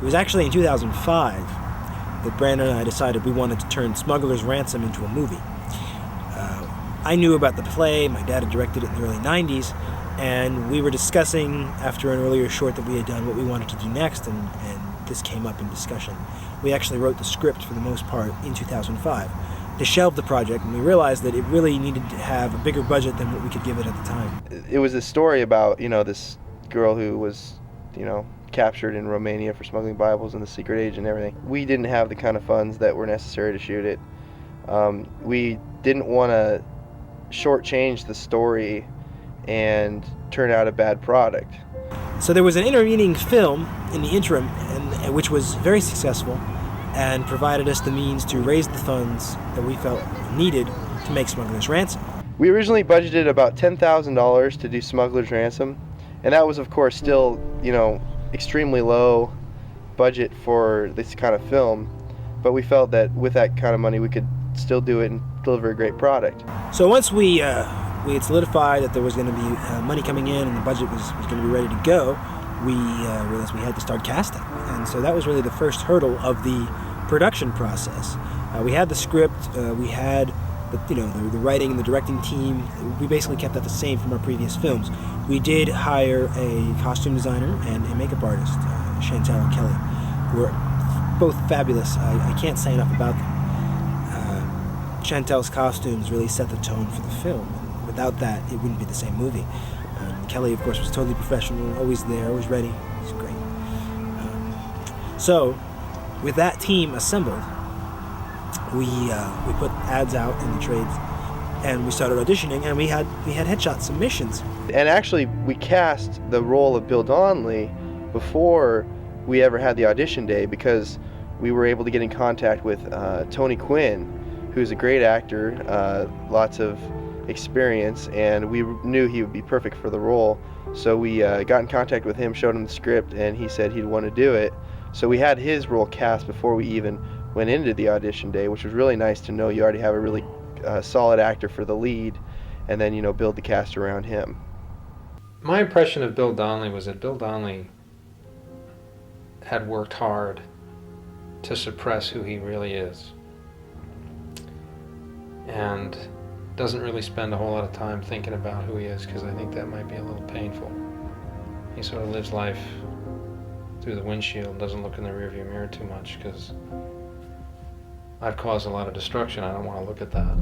It was actually in 2005 that Brandon and I decided we wanted to turn Smuggler's Ransom into a movie. I knew about the play. My dad had directed it in the early 90s, and we were discussing after an earlier short that we had done what we wanted to do next, and this came up in discussion. We actually wrote the script for the most part in 2005. To shelve the project, and we realized that it really needed to have a bigger budget than what we could give it at the time. It was a story about, this girl who was, captured in Romania for smuggling Bibles and the secret agent and everything. We didn't have the kind of funds that were necessary to shoot it. We didn't want to shortchange the story and turn out a bad product. So there was an intervening film in the interim, and which was very successful and provided us the means to raise the funds that we felt needed to make Smuggler's Ransom. We originally budgeted about $10,000 to do Smuggler's Ransom, and that was, of course, still, extremely low budget for this kind of film, but we felt that with that kind of money we could still do it and deliver a great product. So once we had solidified that there was going to be money coming in and the budget was going to be ready to go, we realized we had to start casting. And so that was really the first hurdle of the production process. We had the script, we had the writing and the directing team. We basically kept that the same from our previous films. We did hire a costume designer and a makeup artist, Chantel and Kelly, who were both fabulous. I can't say enough about them. Chantel's costumes really set the tone for the film. And without that, it wouldn't be the same movie. Kelly, of course, was totally professional, always there, always ready. It was great. So, with that team assembled, we put ads out in the trades, and we started auditioning, and we had headshot submissions. And actually, we cast the role of Bill Donnelly before we ever had the audition day, because we were able to get in contact with Tony Quinn, who's a great actor, lots of experience, and we knew he would be perfect for the role. So we got in contact with him, showed him the script, and he said he'd want to do it. So we had his role cast before we even went into the audition day, which was really nice to know you already have a really solid actor for the lead, and then build the cast around him. My impression of Bill Donnelly was that Bill Donnelly had worked hard to suppress who he really is, and doesn't really spend a whole lot of time thinking about who he is, because I think that might be a little painful. He sort of lives life through the windshield, doesn't look in the rearview mirror too much, because I've caused a lot of destruction. I don't want to look at that.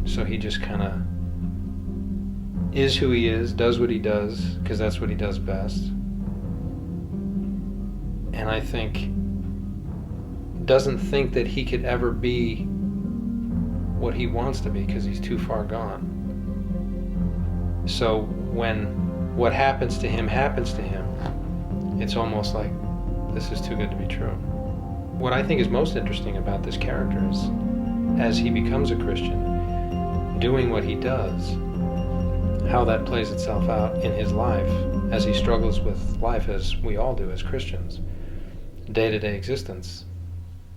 So he just kind of is who he is, does what he does, because that's what he does best. And I think doesn't think that he could ever be what he wants to be, because he's too far gone. So when what happens to him, it's almost like this is too good to be true. What I think is most interesting about this character is, as he becomes a Christian, doing what he does, how that plays itself out in his life as he struggles with life, as we all do as Christians, day-to-day existence,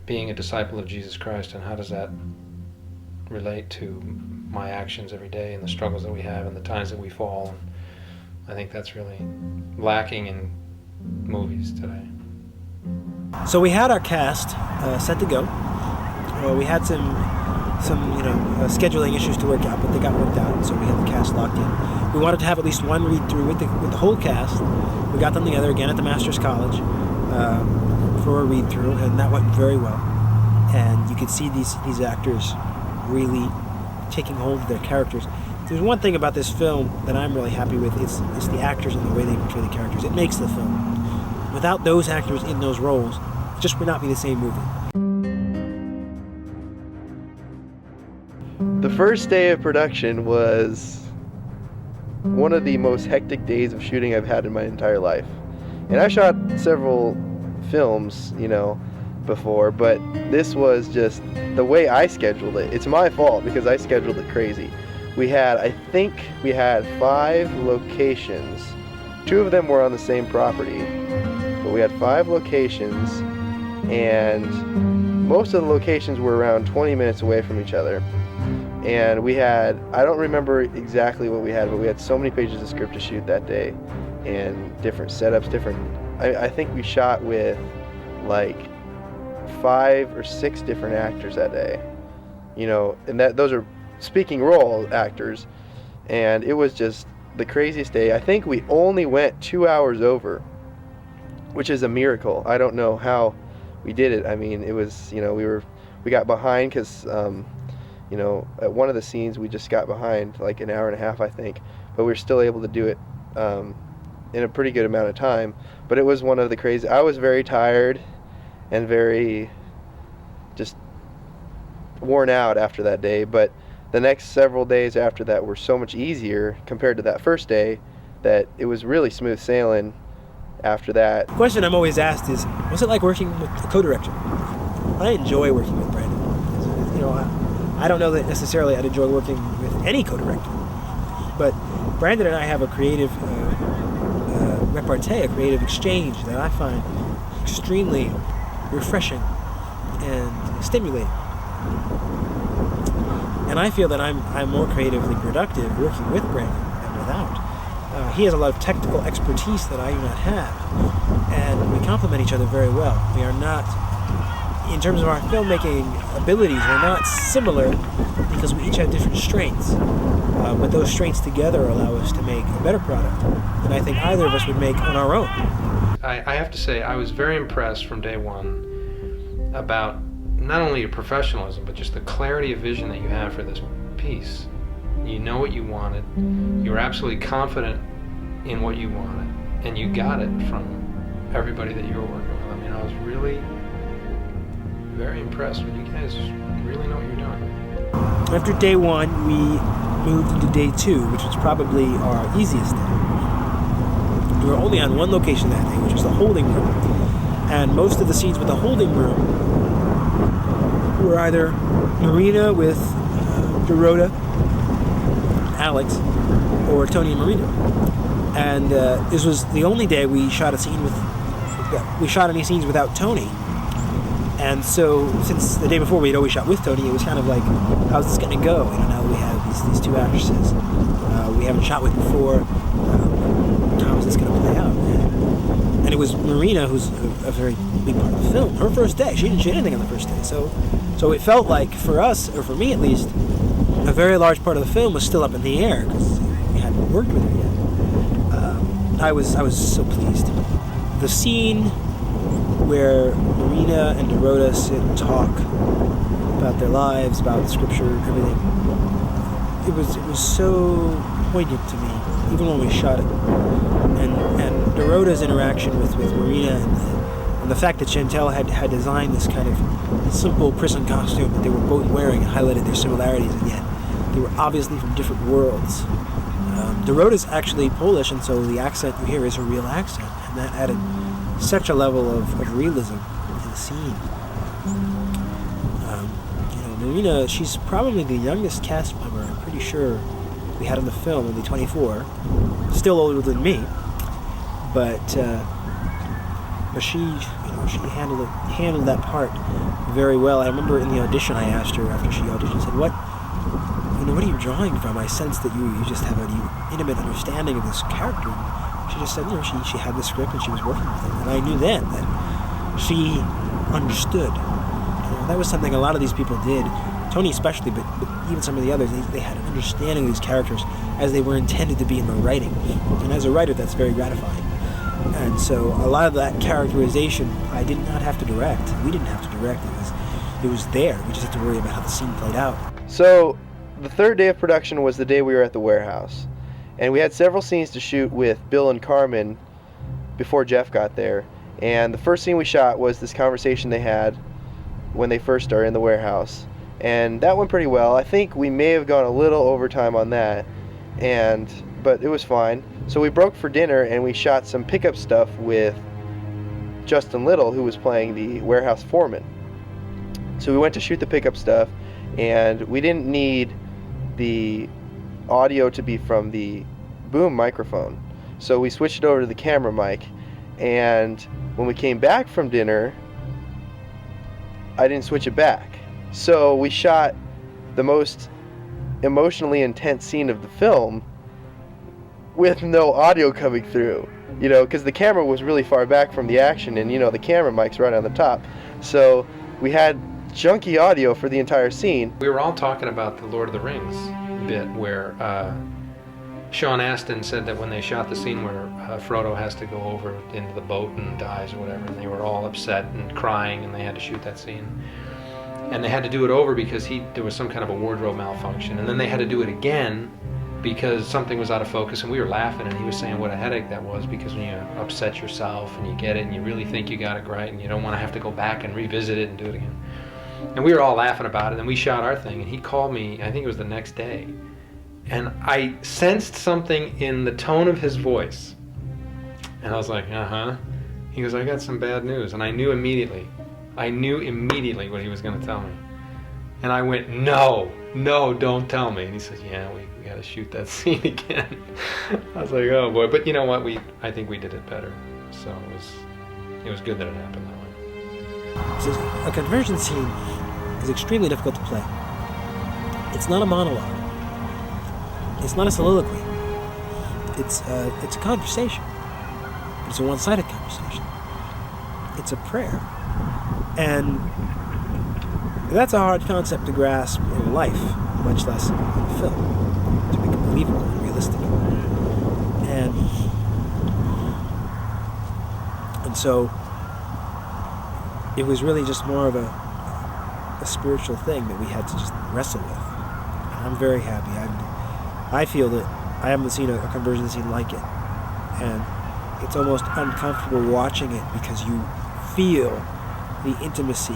being a disciple of Jesus Christ, and how does that relate to my actions every day and the struggles that we have and the times that we fall. And I think that's really lacking in movies today. So we had our cast set to go. We had some scheduling issues to work out, but they got worked out, so we had the cast locked in. We wanted to have at least one read-through with the whole cast. We got them together again at the Master's College for a read-through, and that went very well. And you could see these actors really taking hold of their characters. There's one thing about this film that I'm really happy with. It's the actors and the way they portray the characters. It makes the film. Without those actors in those roles, it just would not be the same movie. The first day of production was one of the most hectic days of shooting I've had in my entire life. And I've shot several films, before, but this was just the way I scheduled it. It's my fault because I scheduled it crazy. I think we had 5 locations. 2 of them were on the same property, but we had 5 locations, and most of the locations were around 20 minutes away from each other. And we had, I don't remember exactly what we had, but we had so many pages of script to shoot that day, and different setups, I think we shot with like 5 or 6 different actors that day, and those are speaking role actors, and it was just the craziest day. I think we only went 2 hours over, which is a miracle. I don't know how we did it. I mean, it was, we got behind because, at one of the scenes we just got behind like an hour and a half, I think, but we were still able to do it in a pretty good amount of time. But it was one of the crazy. I was very tired and very just worn out after that day, but the next several days after that were so much easier compared to that first day that it was really smooth sailing after that. The question I'm always asked is, what's it like working with a co-director? I enjoy working with Brandon. I don't know that necessarily I'd enjoy working with any co-director, but Brandon and I have a creative repartee, a creative exchange that I find extremely refreshing and stimulating. And I feel that I'm more creatively productive working with Brandon than without. He has a lot of technical expertise that I do not have, and we complement each other very well. We are not, in terms of our filmmaking abilities, we're not similar because we each have different strengths. But those strengths together allow us to make a better product than I think either of us would make on our own. I have to say, I was very impressed from day one about not only your professionalism, but just the clarity of vision that you have for this piece. You know what you wanted. You were absolutely confident in what you wanted, and you got it from everybody that you were working with. I mean, I was really very impressed with you guys. Really know what you're doing. After day one, we moved into day two, which was probably our easiest day. We were only on one location that day, which was the holding room. And most of the scenes with the holding room were either Marina with Dorota, Alex, or Tony and Marina. And this was the only day we shot any scenes without Tony. And so, since the day before we had always shot with Tony, it was kind of like, how's this going to go? Now we have these two actresses we haven't shot with before. How is this going to play out? And it was Marina, who's a very big part of the film. Her first day, she didn't shoot anything on the first day. So it felt like, for us, or for me at least, a very large part of the film was still up in the air because we hadn't worked with her yet. I was so pleased. The scene where Marina and Dorota sit and talk about their lives, about scripture, everything. It was so poignant to me, even when we shot it. And Dorota's interaction with Marina and the fact that Chantel had designed this kind of simple prison costume that they were both wearing and highlighted their similarities, and yet they were obviously from different worlds. Dorota's actually Polish, and so the accent you hear is her real accent, and that added such a level of realism to the scene. Marina, she's probably the youngest cast member, I'm pretty sure, we had on the film, only 24. Still older than me, but she handled that part very well. I remember in the audition I asked her after she auditioned, I said, what are you drawing from? I sense that you just have an intimate understanding of this character. She just said, she had the script and she was working with it. And I knew then that she understood. That was something a lot of these people did, Tony especially, but even some of the others, they had an understanding of these characters as they were intended to be in the writing. And as a writer, that's very gratifying. And so a lot of that characterization, I did not have to direct. We didn't have to direct. It was there. We just had to worry about how the scene played out. So the third day of production was the day we were at the warehouse. And we had several scenes to shoot with Bill and Carmen before Jeff got there. And the first scene we shot was this conversation they had when they first started in the warehouse. And that went pretty well. I think we may have gone a little overtime on that, but it was fine. So we broke for dinner and we shot some pickup stuff with Justin Little, who was playing the warehouse foreman. So we went to shoot the pickup stuff, and we didn't need the audio to be from the boom microphone. So we switched it over to the camera mic, and when we came back from dinner, I didn't switch it back. So we shot the most emotionally intense scene of the film with no audio coming through, you know, because the camera was really far back from the action, and, you know, the camera mic's right on the top. So we had junky audio for the entire scene. We were all talking about the Lord of the Rings bit where Sean Astin said that when they shot the scene where Frodo has to go over into the boat and dies or whatever, and they were all upset and crying, and they had to shoot that scene. And they had to do it over because there was some kind of a wardrobe malfunction. And then they had to do it again because something was out of focus, and we were laughing, and he was saying what a headache that was, because when you upset yourself and you get it and you really think you got it right and you don't want to have to go back and revisit it and do it again. And we were all laughing about it, and we shot our thing, and he called me, I think it was the next day, and I sensed something in the tone of his voice. And I was like, uh-huh. He goes, I got some bad news. And I knew immediately what he was going to tell me. And I went, no, don't tell me. And he says, yeah, we got to shoot that scene again. I was like, oh boy. But you know what? I think we did it better. So it was good that it happened that way. So a conversion scene is extremely difficult to play. It's not a monologue. It's not a soliloquy. It's a conversation. It's a one-sided conversation. It's a prayer. And that's a hard concept to grasp in life, much less in film, to make it believable and realistic. And so it was really just more of a spiritual thing that we had to just wrestle with. And I'm very happy. I feel that I haven't seen a conversion scene like it. And it's almost uncomfortable watching it because you feel the intimacy,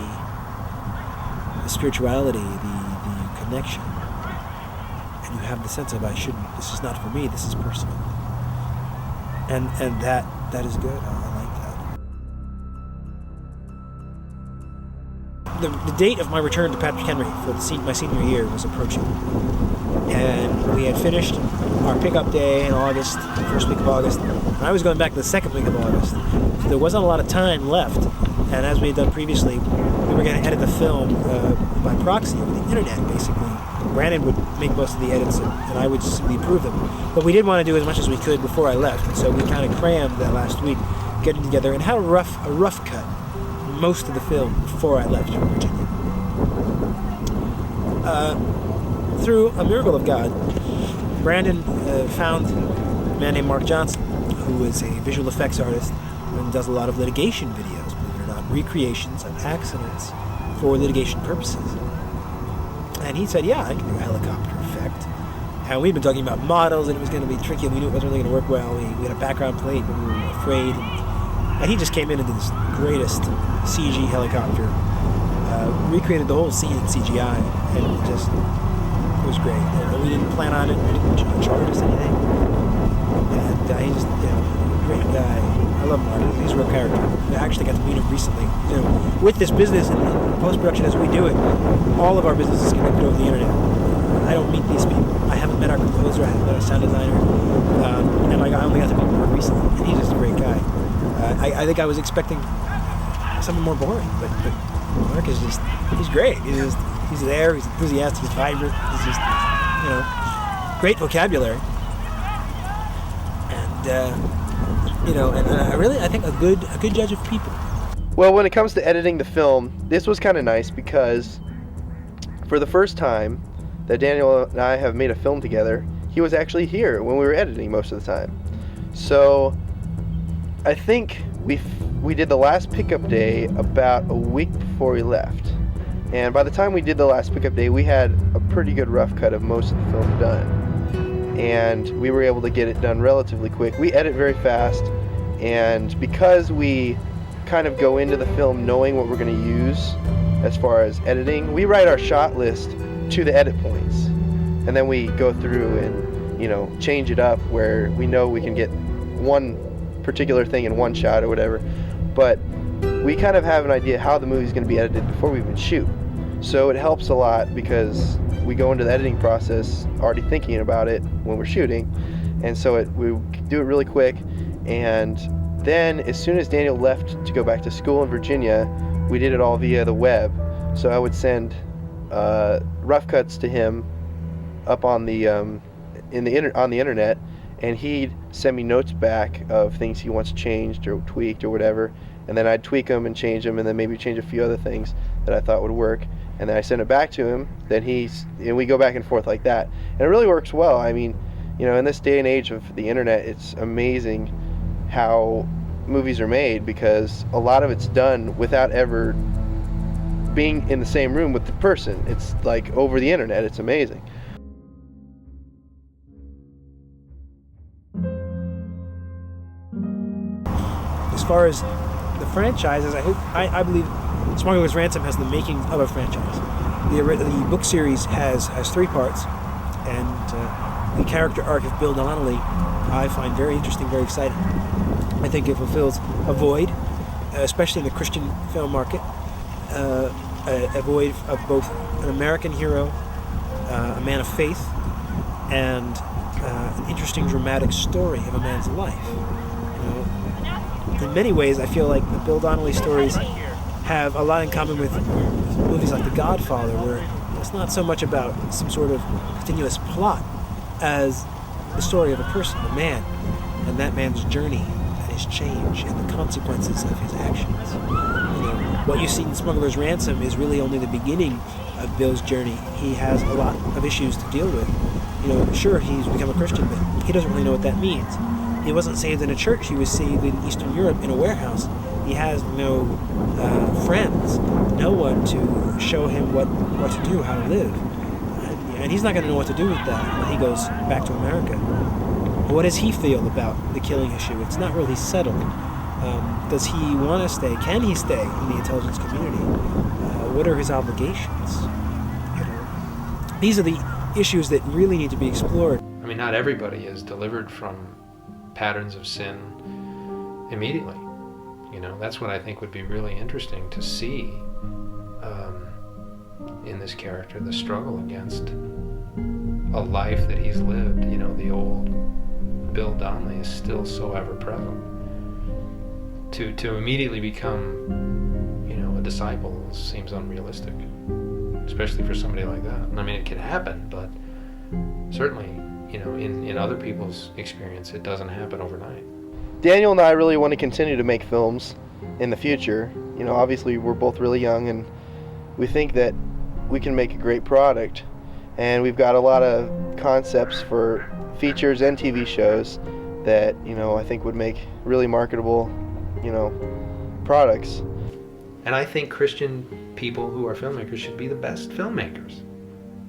the spirituality, the connection. And you have the sense of, this is not for me, this is personal. And that is good. I like that. The date of my return to Patrick Henry for my senior year was approaching. And we had finished our pickup day in August, the first week of August. And I was going back the second week of August. So there wasn't a lot of time left. And as we had done previously, we were going to edit the film by proxy over the internet, basically. Brandon would make most of the edits, and I would simply approve them. But we did want to do as much as we could before I left. And so we kind of crammed that last week, getting together, and had a rough cut most of the film before I left for Virginia. Through a miracle of God, Brandon found a man named Mark Johnson, who is a visual effects artist and does a lot of litigation videos, believe it or not, recreations of accidents for litigation purposes. And he said, yeah, I can do a helicopter effect. And we'd been talking about models, and it was going to be tricky, and we knew it wasn't really going to work well. We had a background plate, but we were afraid. And he just came in and did this greatest CG helicopter, recreated the whole scene in CGI, and it was great. And we didn't plan on it. We didn't charge us anything. And he's just, great guy. I love Mark. He's a real character. I actually got to meet him recently. With this business and post-production as we do it, all of our business is connected over the internet. I don't meet these people. I haven't met our composer. I haven't met our sound designer. And I only got to meet Mark recently. And he's just a great guy. I think I was expecting something more boring, but Mark is he's great. He's there, he's enthusiastic, he's vibrant, he's just, great vocabulary. And, I think a good judge of people. Well, when it comes to editing the film, this was kind of nice because for the first time that Daniel and I have made a film together, he was actually here when we were editing most of the time. So I think we did the last pickup day about a week before we left. And by the time we did the last pickup day, we had a pretty good rough cut of most of the film done. And we were able to get it done relatively quick. We edit very fast, and because we kind of go into the film knowing what we're going to use as far as editing, we write our shot list to the edit points. And then we go through and, change it up where we know we can get one particular thing in one shot or whatever. But we kind of have an idea how the movie's going to be edited before we even shoot. So it helps a lot because we go into the editing process already thinking about it when we're shooting. And so we do it really quick. And then as soon as Daniel left to go back to school in Virginia, we did it all via the web. So I would send rough cuts to him up on the on the internet, and he'd send me notes back of things he wants changed or tweaked or whatever, and then I'd tweak them and change them, and then maybe change a few other things that I thought would work, and then I send it back to him. Then and we go back and forth like that, and it really works well. I mean, in this day and age of the internet, it's amazing how movies are made, because a lot of it's done without ever being in the same room with the person. It's like over the internet. It's amazing. As far as the franchises, I believe Smuggler's Ransom has the making of a franchise. The book series has 3 parts, and the character arc of Bill Donnelly I find very interesting, very exciting. I think it fulfills a void, especially in the Christian film market, a void of both an American hero, a man of faith, and an interesting dramatic story of a man's life. In many ways, I feel like the Bill Donnelly stories have a lot in common with movies like The Godfather, where it's not so much about some sort of continuous plot as the story of a person, a man, and that man's journey and his change and the consequences of his actions. What you see in Smuggler's Ransom is really only the beginning of Bill's journey. He has a lot of issues to deal with. Sure, he's become a Christian, but he doesn't really know what that means. He wasn't saved in a church. He was saved in Eastern Europe in a warehouse. He has no friends, no one to show him what to do, how to live. And he's not going to know what to do with that when he goes back to America. What does he feel about the killing issue? It's not really settled. Does he want to stay? Can he stay in the intelligence community? What are his obligations? These are the issues that really need to be explored. I mean, not everybody is delivered from patterns of sin immediately. That's what I think would be really interesting to see in this character, the struggle against a life that he's lived. The old Bill Donnelly is still so ever present. To immediately become, a disciple seems unrealistic, especially for somebody like that. I mean, it can happen, but certainly, in other people's experience, it doesn't happen overnight. Daniel and I really want to continue to make films in the future. Obviously we're both really young, and we think that we can make a great product, and we've got a lot of concepts for features and TV shows that I think would make really marketable products. And I think Christian people who are filmmakers should be the best filmmakers.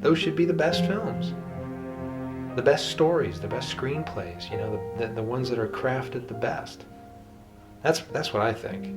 Those should be the best films, the best stories, the best screenplays, the ones that are crafted the best. That's what I think.